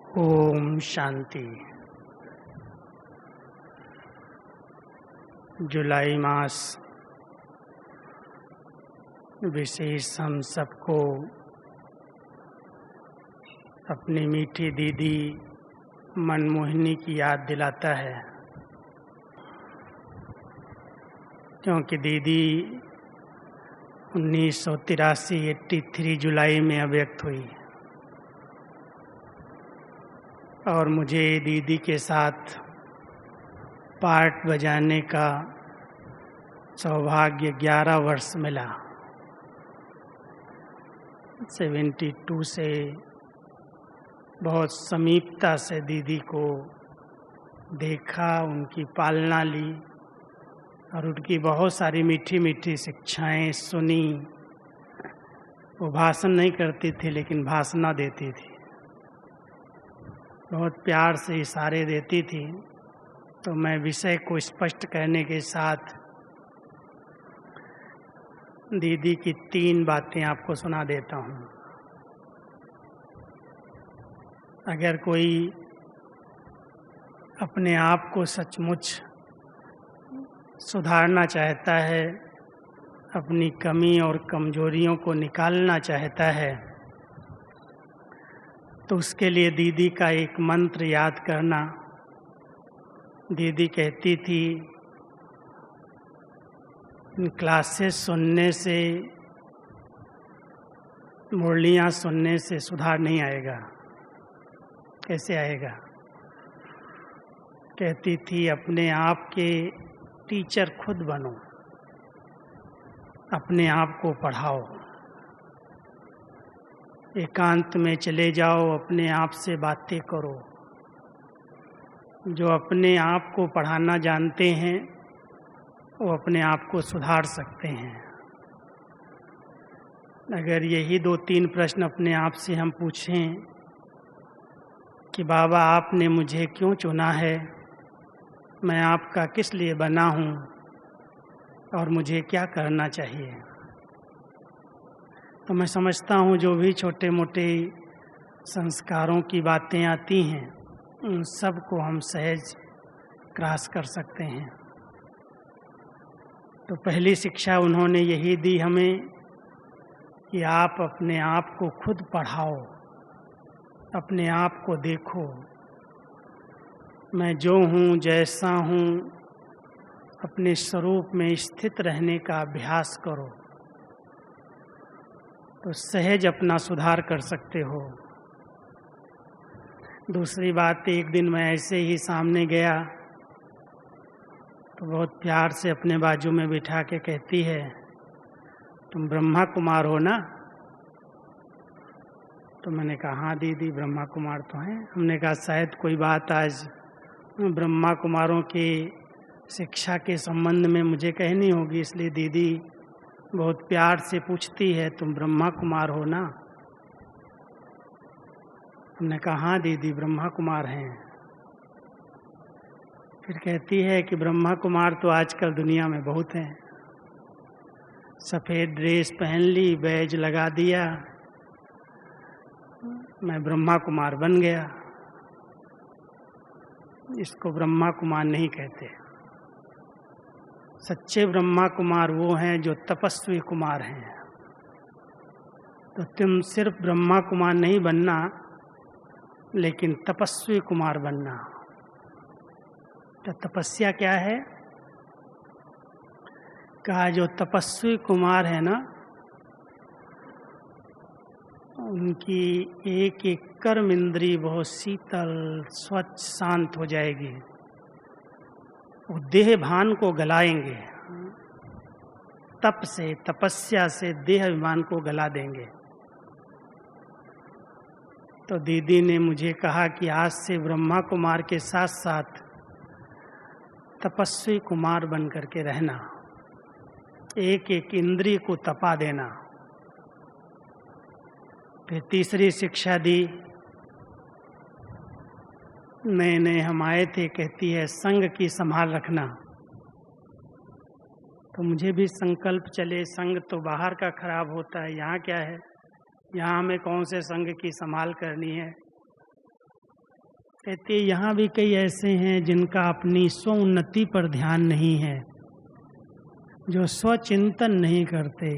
ओम शांति। जुलाई मास विशेष हम सबको अपनी मीठी दीदी मनमोहिनी की याद दिलाता है, क्योंकि दीदी 1983 जुलाई में अव्यक्त हुई और मुझे दीदी के साथ पार्ट बजाने का सौभाग्य 11 वर्ष मिला। 72 से बहुत समीपता से दीदी को देखा, उनकी पालना ली और उनकी बहुत सारी मीठी मीठी शिक्षाएं सुनी। वो भाषण नहीं करती थी लेकिन भाषण देती थी, बहुत प्यार से इशारे देती थी। तो मैं विषय को स्पष्ट करने के साथ दीदी की 3 बातें आपको सुना देता हूँ। अगर कोई अपने आप को सचमुच सुधारना चाहता है, अपनी कमी और कमजोरियों को निकालना चाहता है, तो उसके लिए दीदी का एक मंत्र याद करना। दीदी कहती थी, क्लासेस सुनने से, मुरलियाँ सुनने से सुधार नहीं आएगा। कैसे आएगा? कहती थी, अपने आप के टीचर खुद बनो, अपने आप को पढ़ाओ, एकांत में चले जाओ, अपने आप से बातें करो। जो अपने आप को पढ़ाना जानते हैं वो अपने आप को सुधार सकते हैं। अगर यही 2-3 प्रश्न अपने आप से हम पूछें कि बाबा आपने मुझे क्यों चुना है, मैं आपका किस लिए बना हूँ और मुझे क्या करना चाहिए, तो मैं समझता हूँ जो भी छोटे मोटे संस्कारों की बातें आती हैं उन सब को हम सहज क्रॉस कर सकते हैं। तो पहली शिक्षा उन्होंने यही दी हमें कि आप अपने आप को खुद पढ़ाओ, अपने आप को देखो। मैं जो हूँ, जैसा हूँ, अपने स्वरूप में स्थित रहने का अभ्यास करो, तो सहज अपना सुधार कर सकते हो। दूसरी बात, एक दिन मैं ऐसे ही सामने गया तो बहुत प्यार से अपने बाजू में बिठा के कहती है, तुम ब्रह्मा कुमार हो ना? तो मैंने कहा हाँ दीदी, ब्रह्मा कुमार तो हैं। हमने कहा शायद कोई बात आज ब्रह्मा कुमारों की शिक्षा के संबंध में मुझे कहनी होगी, इसलिए दीदी बहुत प्यार से पूछती है, तुम ब्रह्मा कुमार हो ना? हमने कहा हाँ दीदी, ब्रह्मा कुमार हैं। फिर कहती है कि ब्रह्मा कुमार तो आजकल दुनिया में बहुत हैं। सफ़ेद ड्रेस पहन ली, बैज लगा दिया, मैं ब्रह्मा कुमार बन गया। इसको ब्रह्मा कुमार नहीं कहते। सच्चे ब्रह्मा कुमार वो हैं जो तपस्वी कुमार हैं। तो तुम सिर्फ ब्रह्मा कुमार नहीं बनना, लेकिन तपस्वी कुमार बनना। तो तपस्या क्या है? कहा जो तपस्वी कुमार है ना, उनकी एक एक कर्म इंद्री बहुत शीतल, स्वच्छ, शांत हो जाएगी। वो देह भान को गलाएंगे, तप से, तपस्या से देह अभिमान को गला देंगे। तो दीदी ने मुझे कहा कि आज से ब्रह्मा कुमार के साथ साथ तपस्वी कुमार बन करके रहना, एक एक इंद्रिय को तपा देना। फिर तीसरी शिक्षा दी, नए नए हम आए थे, कहती है संग की संभाल रखना। तो मुझे भी संकल्प चले, संग तो बाहर का खराब होता है, यहाँ क्या है, यहाँ हमें कौन से संग की संभाल करनी है। कहते यहाँ भी कई ऐसे हैं जिनका अपनी स्व उन्नति पर ध्यान नहीं है, जो स्वचिंतन नहीं करते,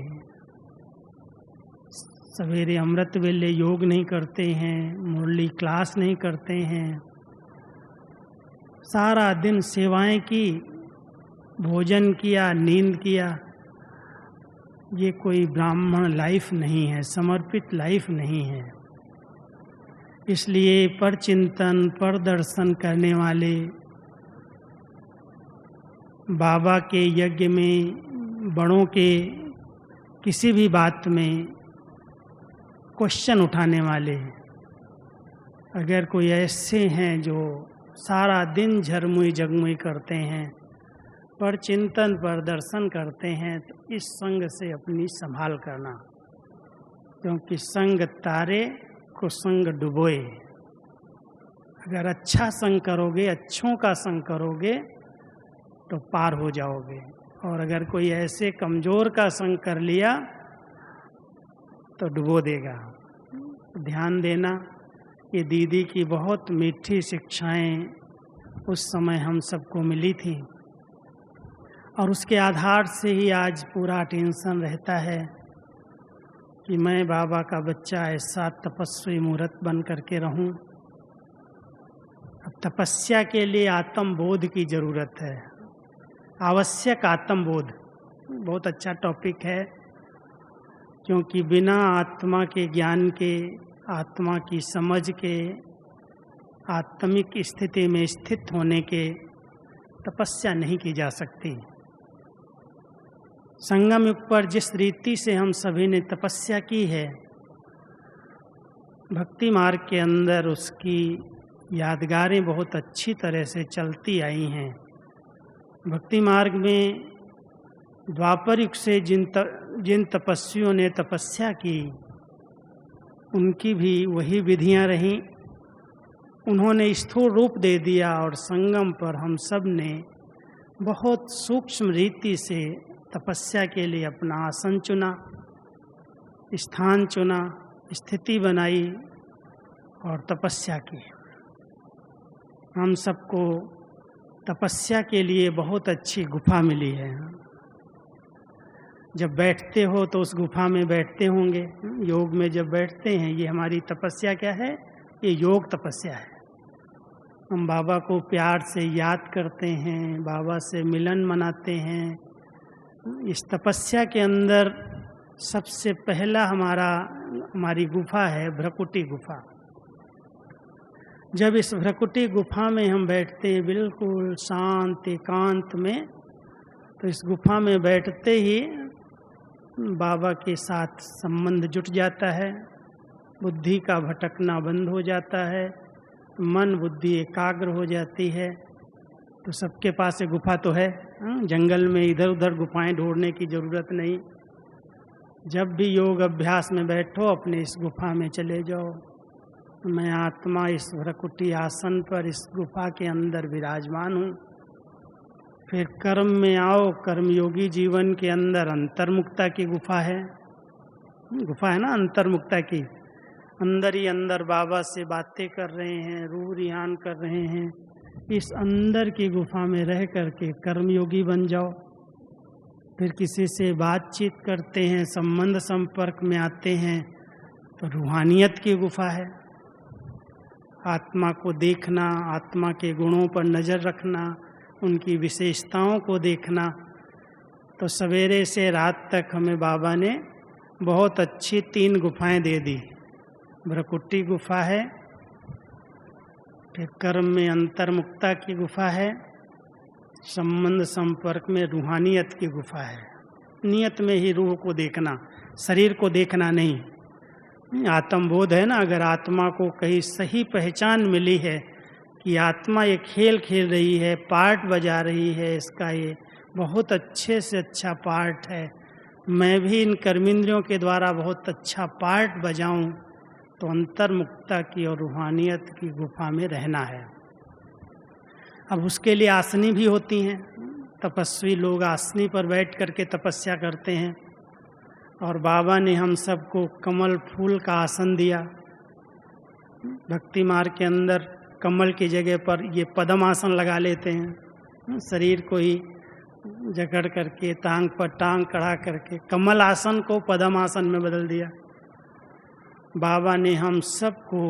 सवेरे अमृत वेले योग नहीं करते हैं, मुरली क्लास नहीं करते हैं, सारा दिन सेवाएं की, भोजन किया, नींद किया। ये कोई ब्राह्मण लाइफ नहीं है, समर्पित लाइफ नहीं है। इसलिए पर चिंतन, पर दर्शन करने वाले बाबा के यज्ञ में, बड़ों के किसी भी बात में क्वेश्चन उठाने वाले, अगर कोई ऐसे हैं जो सारा दिन झरमुई जगमुई करते हैं, पर चिंतन पर दर्शन करते हैं, तो इस संग से अपनी संभाल करना, क्योंकि संग तारे कुसंग डुबोए। अगर अच्छा संग करोगे, अच्छों का संग करोगे तो पार हो जाओगे, और अगर कोई ऐसे कमजोर का संग कर लिया तो डुबो देगा। ध्यान देना, ये दीदी की बहुत मीठी शिक्षाएं उस समय हम सबको मिली थी, और उसके आधार से ही आज पूरा टेंशन रहता है कि मैं बाबा का बच्चा ऐसा तपस्वी मूर्त बन करके रहूं। अब तपस्या के लिए आत्मबोध की जरूरत है, आवश्यक आत्मबोध। बहुत अच्छा टॉपिक है, क्योंकि बिना आत्मा के ज्ञान के, आत्मा की समझ के, आत्मिक स्थिति में स्थित होने के तपस्या नहीं की जा सकती। संगम युग पर जिस रीति से हम सभी ने तपस्या की है, भक्ति मार्ग के अंदर उसकी यादगारें बहुत अच्छी तरह से चलती आई हैं। भक्ति मार्ग में द्वापर युग से जिन तपस्वियों ने तपस्या की, उनकी भी वही विधियां रहीं। उन्होंने स्थूल रूप दे दिया, और संगम पर हम सब ने बहुत सूक्ष्म रीति से तपस्या के लिए अपना आसन चुना, स्थान चुना, स्थिति बनाई और तपस्या की। हम सबको तपस्या के लिए बहुत अच्छी गुफा मिली है। जब बैठते हो तो उस गुफा में बैठते होंगे, योग में जब बैठते हैं, ये हमारी तपस्या क्या है? ये योग तपस्या है। हम बाबा को प्यार से याद करते हैं, बाबा से मिलन मनाते हैं। इस तपस्या के अंदर सबसे पहला हमारी गुफा है भ्रकुटी गुफा। जब इस भ्रकुटी गुफा में हम बैठते हैं बिल्कुल शांत एकांत में, तो इस गुफा में बैठते ही बाबा के साथ संबंध जुट जाता है, बुद्धि का भटकना बंद हो जाता है, मन बुद्धि एकाग्र हो जाती है। तो सबके पास ये गुफा तो है, जंगल में इधर उधर गुफाएं ढूंढने की जरूरत नहीं। जब भी योग अभ्यास में बैठो, अपने इस गुफा में चले जाओ। मैं आत्मा इस भ्रकुटी आसन पर इस गुफा के अंदर विराजमान हूँ। फिर कर्म में आओ। कर्मयोगी जीवन के अंदर अंतर्मुक्ता की गुफा है ना, अंतर्मुक्ता की। अंदर ही अंदर बाबा से बातें कर रहे हैं, रूह रिहान कर रहे हैं। इस अंदर की गुफा में रह करके कर्मयोगी बन जाओ। फिर किसी से बातचीत करते हैं, संबंध संपर्क में आते हैं, तो रूहानियत की गुफा है। आत्मा को देखना, आत्मा के गुणों पर नज़र रखना, उनकी विशेषताओं को देखना। तो सवेरे से रात तक हमें बाबा ने बहुत अच्छी 3 गुफाएं दे दी। भ्रकुटी गुफा है, फिर कर्म में अंतर्मुक्ता की गुफा है, संबंध संपर्क में रूहानियत की गुफा है। नियत में ही रूह को देखना, शरीर को देखना नहीं। आत्मबोध है ना, अगर आत्मा को कहीं सही पहचान मिली है कि आत्मा ये खेल खेल रही है, पार्ट बजा रही है, इसका ये बहुत अच्छे से अच्छा पार्ट है, मैं भी इन कर्मेंद्रियों के द्वारा बहुत अच्छा पार्ट बजाऊं, तो अंतर्मुक्ता की और रूहानियत की गुफा में रहना है। अब उसके लिए आसनी भी होती हैं। तपस्वी लोग आसनी पर बैठ करके तपस्या करते हैं, और बाबा ने हम सबको कमल फूल का आसन दिया। भक्ति मार्ग के अंदर कमल की जगह पर ये पद्मासन लगा लेते हैं, शरीर को ही जकड़ करके टांग पर टांग कड़ा करके कमल आसन को पद्मासन में बदल दिया। बाबा ने हम सबको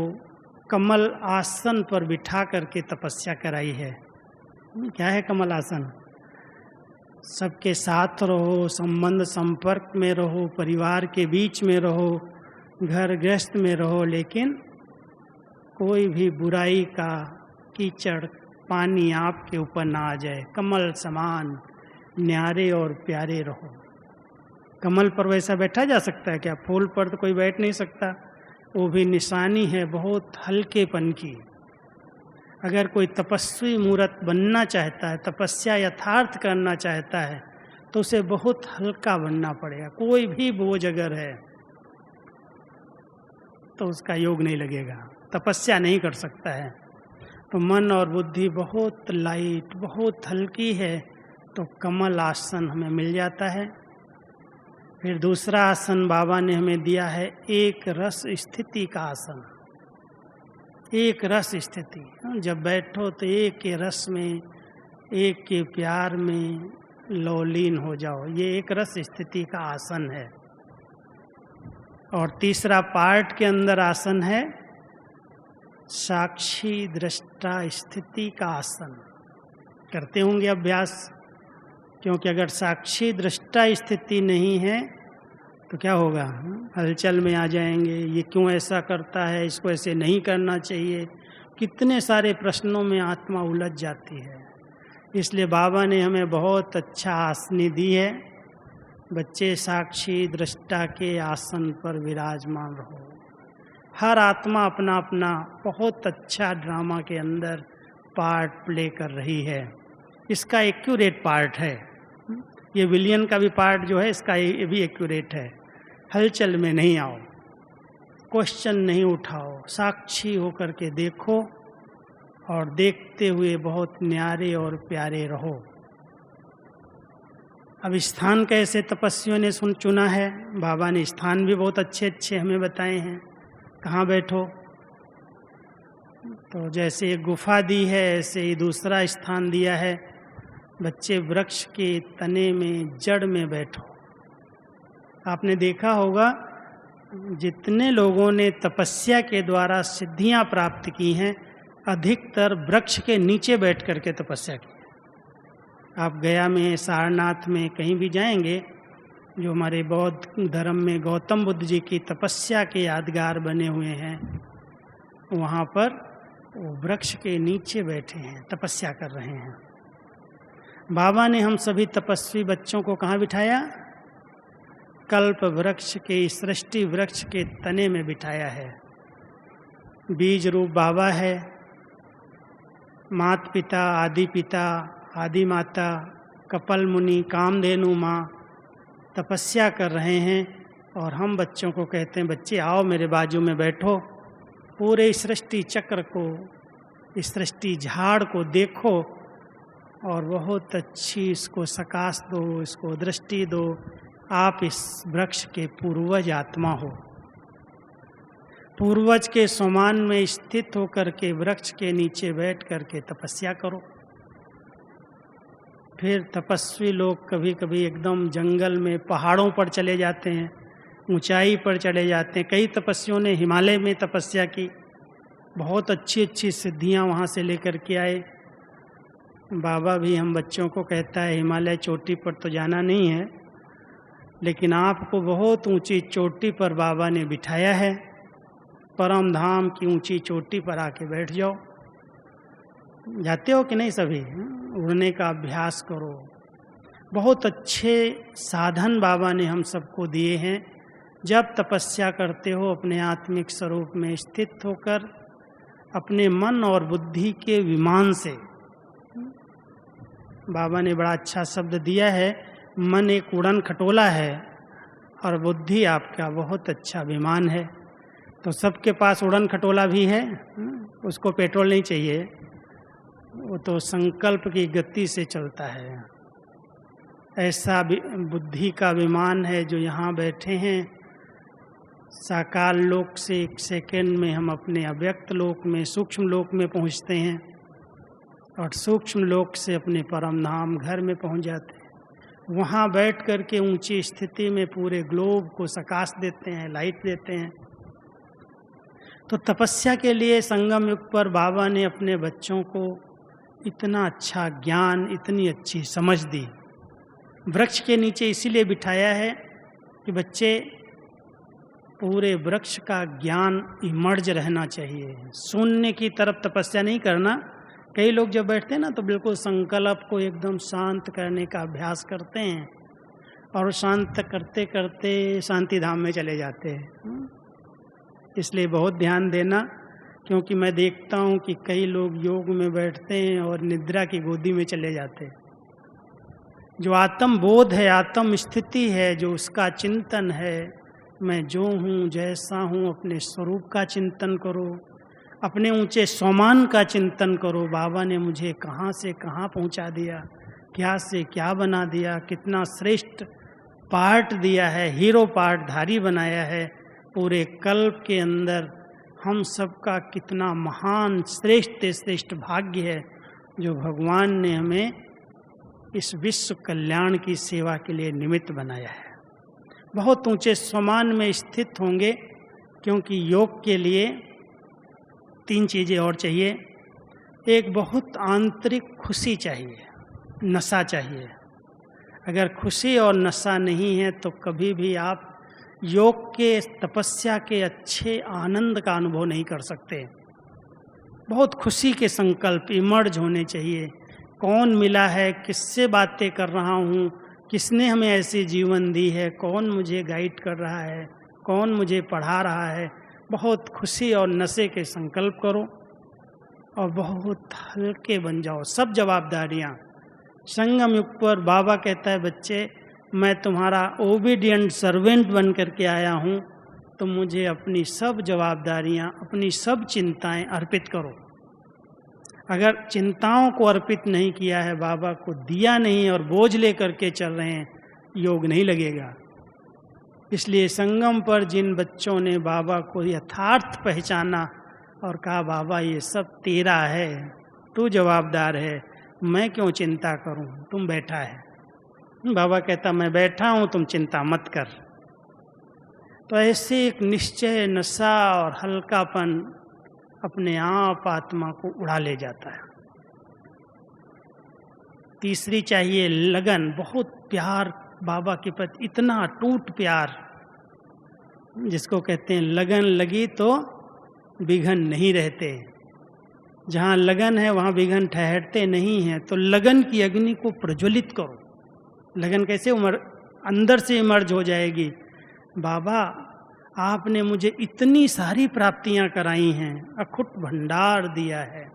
कमल आसन पर बिठा करके तपस्या कराई है। क्या है कमल आसन? सबके साथ रहो, संबंध संपर्क में रहो, परिवार के बीच में रहो, घर गृहस्थ में रहो, लेकिन कोई भी बुराई का कीचड़ पानी आपके ऊपर ना आ जाए। कमल समान न्यारे और प्यारे रहो। कमल पर वैसा बैठा जा सकता है क्या? फूल पर तो कोई बैठ नहीं सकता। वो भी निशानी है बहुत हल्केपन की। अगर कोई तपस्वी मूर्त बनना चाहता है, तपस्या यथार्थ करना चाहता है, तो उसे बहुत हल्का बनना पड़ेगा। कोई भी बोझ अगर है तो उसका योग नहीं लगेगा, तपस्या नहीं कर सकता है। तो मन और बुद्धि बहुत लाइट, बहुत हल्की है, तो कमल आसन हमें मिल जाता है। फिर दूसरा आसन बाबा ने हमें दिया है एक रस स्थिति का आसन। एक रस स्थिति, जब बैठो तो एक के रस में, एक के प्यार में लौलीन हो जाओ। ये एक रस स्थिति का आसन है। और तीसरा पार्ट के अंदर आसन है साक्षी दृष्टा स्थिति का आसन। करते होंगे अभ्यास, क्योंकि अगर साक्षी दृष्टा स्थिति नहीं है तो क्या होगा? हलचल में आ जाएंगे। ये क्यों ऐसा करता है, इसको ऐसे नहीं करना चाहिए, कितने सारे प्रश्नों में आत्मा उलझ जाती है। इसलिए बाबा ने हमें बहुत अच्छा आसन दी है। बच्चे साक्षी दृष्टा के आसन पर विराजमान रहो। हर आत्मा अपना अपना बहुत अच्छा ड्रामा के अंदर पार्ट प्ले कर रही है। इसका एक्यूरेट पार्ट है। ये विलियन का भी पार्ट जो है, इसका ये भी एक्यूरेट है। हलचल में नहीं आओ, क्वेश्चन नहीं उठाओ, साक्षी होकर के देखो और देखते हुए बहुत न्यारे और प्यारे रहो। अब स्थान कैसे तपस्वियों ने चुना है? बाबा ने स्थान भी बहुत अच्छे अच्छे हमें बताए हैं। कहाँ बैठो? तो जैसे एक गुफा दी है, ऐसे ही दूसरा स्थान दिया है। बच्चे वृक्ष के तने में, जड़ में बैठो। आपने देखा होगा जितने लोगों ने तपस्या के द्वारा सिद्धियां प्राप्त की हैं, अधिकतर वृक्ष के नीचे बैठ करके तपस्या की। आप गया में, सारनाथ में कहीं भी जाएंगे, जो हमारे बौद्ध धर्म में गौतम बुद्ध जी की तपस्या के यादगार बने हुए हैं, वहाँ पर वो वृक्ष के नीचे बैठे हैं, तपस्या कर रहे हैं। बाबा ने हम सभी तपस्वी बच्चों को कहाँ बिठाया? कल्प वृक्ष के, सृष्टि वृक्ष के तने में बिठाया है। बीज रूप बाबा है। मात पिता, आदि पिता, आदि माता, कपल मुनि, कामधेनु माँ तपस्या कर रहे हैं, और हम बच्चों को कहते हैं बच्चे आओ मेरे बाजू में बैठो। पूरे सृष्टि चक्र को, इस सृष्टि झाड़ को देखो और बहुत अच्छी इसको सकाश दो, इसको दृष्टि दो। आप इस वृक्ष के पूर्वज आत्मा हो। पूर्वज के समान में स्थित होकर के वृक्ष के नीचे बैठ करके तपस्या करो। फिर तपस्वी लोग कभी कभी एकदम जंगल में, पहाड़ों पर चले जाते हैं, ऊंचाई पर चले जाते हैं। कई तपस्वियों ने हिमालय में तपस्या की, बहुत अच्छी अच्छी सिद्धियां वहाँ से लेकर के आए। बाबा भी हम बच्चों को कहता है हिमालय चोटी पर तो जाना नहीं है, लेकिन आपको बहुत ऊंची चोटी पर बाबा ने बिठाया है। परम धाम की ऊंची चोटी पर आके बैठ जाओ। जाते हो कि नहीं सभी? उड़ने का अभ्यास करो। बहुत अच्छे साधन बाबा ने हम सबको दिए हैं। जब तपस्या करते हो अपने आत्मिक स्वरूप में स्थित होकर, अपने मन और बुद्धि के विमान से, बाबा ने बड़ा अच्छा शब्द दिया है, मन एक उड़न खटोला है और बुद्धि आपका बहुत अच्छा विमान है। तो सबके पास उड़न खटोला भी है, उसको पेट्रोल नहीं चाहिए, वो तो संकल्प की गति से चलता है। ऐसा बुद्धि का विमान है जो यहाँ बैठे हैं। साकार लोक से एक सेकंड में हम अपने अव्यक्त लोक में, सूक्ष्म लोक में पहुंचते हैं और सूक्ष्म लोक से अपने परम धाम घर में पहुंच जाते हैं। वहाँ बैठ कर के ऊंची स्थिति में पूरे ग्लोब को प्रकाश देते हैं, लाइट देते हैं। तो तपस्या के लिए संगम युग पर बाबा ने अपने बच्चों को इतना अच्छा ज्ञान, इतनी अच्छी समझ दी। वृक्ष के नीचे इसीलिए बिठाया है कि बच्चे पूरे वृक्ष का ज्ञान इमर्ज रहना चाहिए। शून्य की तरफ तपस्या नहीं करना। कई लोग जब बैठते हैं ना तो बिल्कुल संकल्प को एकदम शांत करने का अभ्यास करते हैं और शांत करते करते शांति धाम में चले जाते हैं। इसलिए बहुत ध्यान देना, क्योंकि मैं देखता हूँ कि कई लोग योग में बैठते हैं और निद्रा की गोदी में चले जाते हैं। जो आत्म बोध है, आत्म स्थिति है, जो उसका चिंतन है, मैं जो हूँ जैसा हूँ, अपने स्वरूप का चिंतन करो, अपने ऊंचे स्वमान का चिंतन करो। बाबा ने मुझे कहाँ से कहाँ पहुँचा दिया, क्या से क्या बना दिया, कितना श्रेष्ठ पार्ट दिया है, हीरो पार्ट धारी बनाया है। पूरे कल्प के अंदर हम सबका कितना महान श्रेष्ठ श्रेष्ठ भाग्य है जो भगवान ने हमें इस विश्व कल्याण की सेवा के लिए निमित्त बनाया है। बहुत ऊंचे स्वमान में स्थित होंगे, क्योंकि योग के लिए 3 चीज़ें और चाहिए। एक बहुत आंतरिक खुशी चाहिए, नशा चाहिए। अगर खुशी और नशा नहीं है तो कभी भी आप योग के, तपस्या के अच्छे आनंद का अनुभव नहीं कर सकते। बहुत खुशी के संकल्प इमर्ज होने चाहिए। कौन मिला है, किससे बातें कर रहा हूँ, किसने हमें ऐसी जीवन दी है, कौन मुझे गाइड कर रहा है, कौन मुझे पढ़ा रहा है। बहुत खुशी और नशे के संकल्प करो और बहुत हल्के बन जाओ। सब जवाबदारियाँ संगम युग पर बाबा कहता है, बच्चे मैं तुम्हारा ओबीडियंट सर्वेंट बन करके आया हूँ, तो मुझे अपनी सब जवाबदारियाँ, अपनी सब चिंताएं अर्पित करो। अगर चिंताओं को अर्पित नहीं किया है, बाबा को दिया नहीं और बोझ लेकर के चल रहे हैं, योग नहीं लगेगा। इसलिए संगम पर जिन बच्चों ने बाबा को यथार्थ पहचाना और कहा, बाबा ये सब तेरा है, तू जवाबदार है, मैं क्यों चिंता करूं, तुम बैठा है। बाबा कहता, मैं बैठा हूं, तुम चिंता मत कर। तो ऐसे एक निश्चय, नशा और हल्कापन अपने आप आत्मा को उड़ा ले जाता है। तीसरी चाहिए लगन, बहुत प्यार बाबा के प्रति, इतना अटूट प्यार जिसको कहते हैं लगन लगी तो विघन नहीं रहते। जहाँ लगन है वहाँ विघन ठहरते नहीं हैं। तो लगन की अग्नि को प्रज्वलित करो। लगन कैसे अंदर से इमर्ज हो जाएगी। बाबा आपने मुझे इतनी सारी प्राप्तियां कराई हैं, अखुट भंडार दिया है।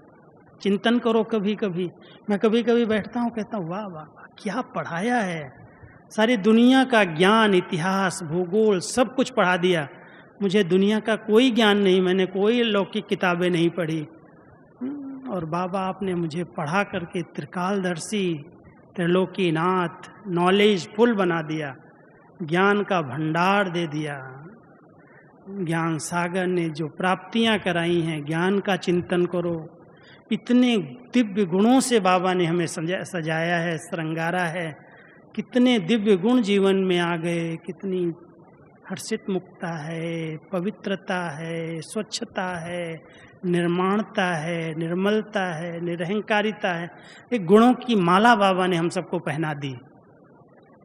चिंतन करो। कभी कभी मैं कभी कभी बैठता हूँ, कहता हूँ, वाह बाबा क्या पढ़ाया है। सारी दुनिया का ज्ञान, इतिहास, भूगोल सब कुछ पढ़ा दिया। मुझे दुनिया का कोई ज्ञान नहीं, मैंने कोई लौकिक किताबें नहीं पढ़ी। और बाबा आपने मुझे पढ़ा करके त्रिकालदर्शी, त्रिलोकीनाथ, नॉलेज फुल बना दिया, ज्ञान का भंडार दे दिया। ज्ञान सागर ने जो प्राप्तियां कराई हैं, ज्ञान का चिंतन करो। इतने दिव्य गुणों से बाबा ने हमें सजाया है, श्रृंगारा है। कितने दिव्य गुण जीवन में आ गए, कितनी हर्षित मुक्ता है, पवित्रता है, स्वच्छता है, निर्माणता है, निर्मलता है, निरहंकारिता है। एक गुणों की माला बाबा ने हम सबको पहना दी,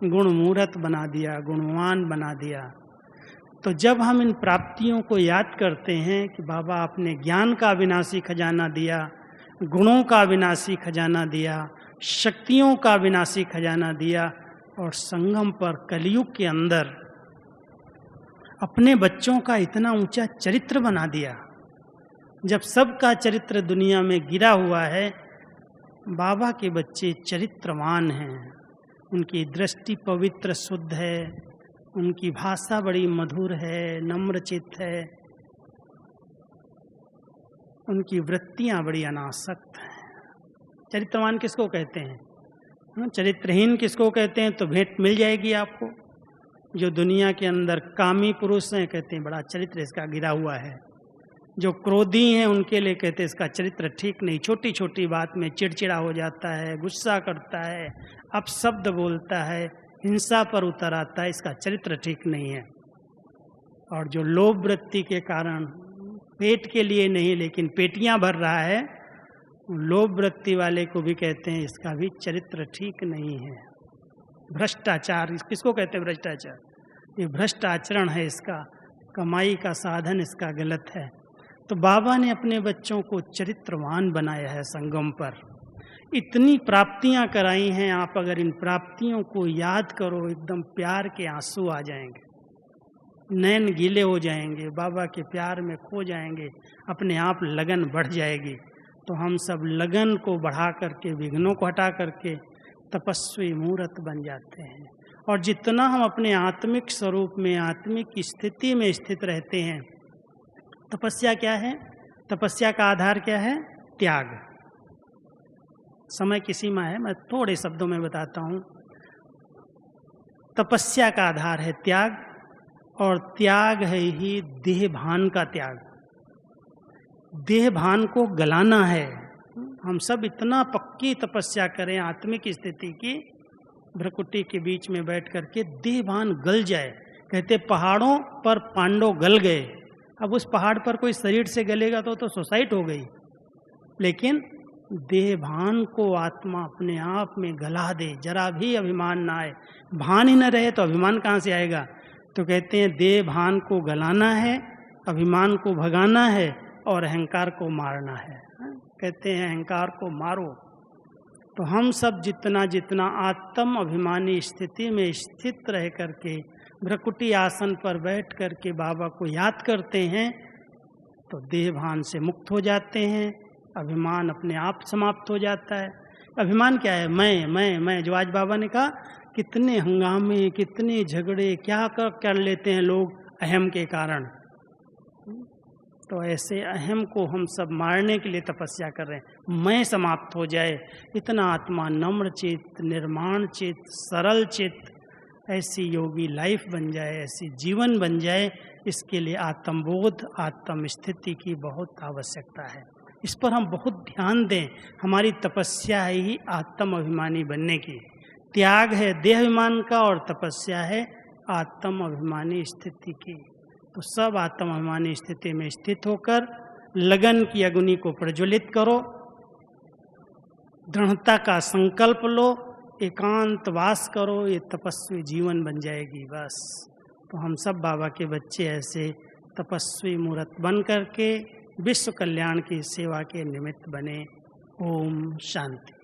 गुण मूर्त बना दिया, गुणवान बना दिया। तो जब हम इन प्राप्तियों को याद करते हैं कि बाबा आपने ज्ञान का अविनाशी खजाना दिया, गुणों का अविनाशी खजाना दिया, शक्तियों का अविनाशी खजाना दिया, और संगम पर कलयुग के अंदर अपने बच्चों का इतना ऊंचा चरित्र बना दिया। जब सबका चरित्र दुनिया में गिरा हुआ है, बाबा के बच्चे चरित्रवान हैं। उनकी दृष्टि पवित्र शुद्ध है, उनकी भाषा बड़ी मधुर है, नम्रचित्त है, उनकी वृत्तियां बड़ी अनासक्त हैं। चरित्रवान किसको कहते हैं? चरित्रहीन किसको कहते हैं? तो भेंट मिल जाएगी आपको। जो दुनिया के अंदर कामी पुरुष हैं कहते हैं बड़ा चरित्र इसका गिरा हुआ है, जो क्रोधी हैं उनके लिए कहते हैं इसका चरित्र ठीक नहीं, छोटी छोटी बात में चिड़चिड़ा हो जाता है, गुस्सा करता है, अपशब्द बोलता है, हिंसा पर उतर आता है, इसका चरित्र ठीक नहीं है। और जो लोभ वृत्ति के कारण पेट के लिए नहीं लेकिन पेटियां भर रहा है, लोभ वृत्ति वाले को भी कहते हैं इसका भी चरित्र ठीक नहीं है। भ्रष्टाचार, किसको कहते हैं भ्रष्टाचार? ये भ्रष्ट आचरण है इसका, कमाई का साधन इसका गलत है। तो बाबा ने अपने बच्चों को चरित्रवान बनाया है संगम पर। इतनी प्राप्तियां कराई हैं, आप अगर इन प्राप्तियों को याद करो एकदम प्यार के आंसू आ जाएंगे, नैन गीले हो जाएंगे, बाबा के प्यार में खो जाएंगे, अपने आप लगन बढ़ जाएगी। तो हम सब लगन को बढ़ा करके, विघ्नों को हटा करके तपस्वी मूर्त बन जाते हैं। और जितना हम अपने आत्मिक स्वरूप में, आत्मिक स्थिति में स्थित रहते हैं, तपस्या क्या है? तपस्या का आधार क्या है? त्याग। समय की सीमा है, मैं थोड़े शब्दों में बताता हूँ। तपस्या का आधार है त्याग, और त्याग है ही देह भान का त्याग। देह भान को गलाना है। हम सब इतना पक्की तपस्या करें आत्मिक स्थिति की, भ्रकुटी के बीच में बैठ करके देह भान गल जाए। कहते पहाड़ों पर पांडव गल गए, अब उस पहाड़ पर कोई शरीर से गलेगा तो सुसाइड हो गई, लेकिन देह भान को आत्मा अपने आप में गला दे, जरा भी अभिमान ना आए। भान ही न रहे तो अभिमान कहाँ से आएगा? तो कहते हैं देह भान को गलाना है, अभिमान को भगाना है और अहंकार को मारना है। कहते हैं अहंकार को मारो। तो हम सब जितना जितना आत्म अभिमानी स्थिति में स्थित रह करके भ्रकुटी आसन पर बैठ करके बाबा को याद करते हैं, तो देह भान से मुक्त हो जाते हैं, अभिमान अपने आप समाप्त हो जाता है। अभिमान क्या है? मैं, जो आज बाबा ने कहा कितने हंगामे, कितने झगड़े क्या कर लेते हैं लोग अहम के कारण। तो ऐसे अहम को हम सब मारने के लिए तपस्या कर रहे हैं। मैं समाप्त हो जाए, इतना आत्मा नम्र चित्त, निर्माण चित्त, सरल चित्त, ऐसी योगी लाइफ बन जाए, ऐसी जीवन बन जाए, इसके लिए आत्मबोध, आत्म स्थिति की बहुत आवश्यकता है। इस पर हम बहुत ध्यान दें। हमारी तपस्या है ही आत्म अभिमानी बनने की। त्याग है देह अभिमान का और तपस्या है आत्म अभिमानी स्थिति की। तो सब आत्म अभिमानी स्थिति में स्थित होकर लगन की अग्नि को प्रज्वलित करो, दृढ़ता का संकल्प लो, एकांत वास करो, ये तपस्वी जीवन बन जाएगी बस। तो हम सब बाबा के बच्चे ऐसे तपस्वी मूर्त बन करके विश्व कल्याण की सेवा के निमित्त बने। ओम शांति।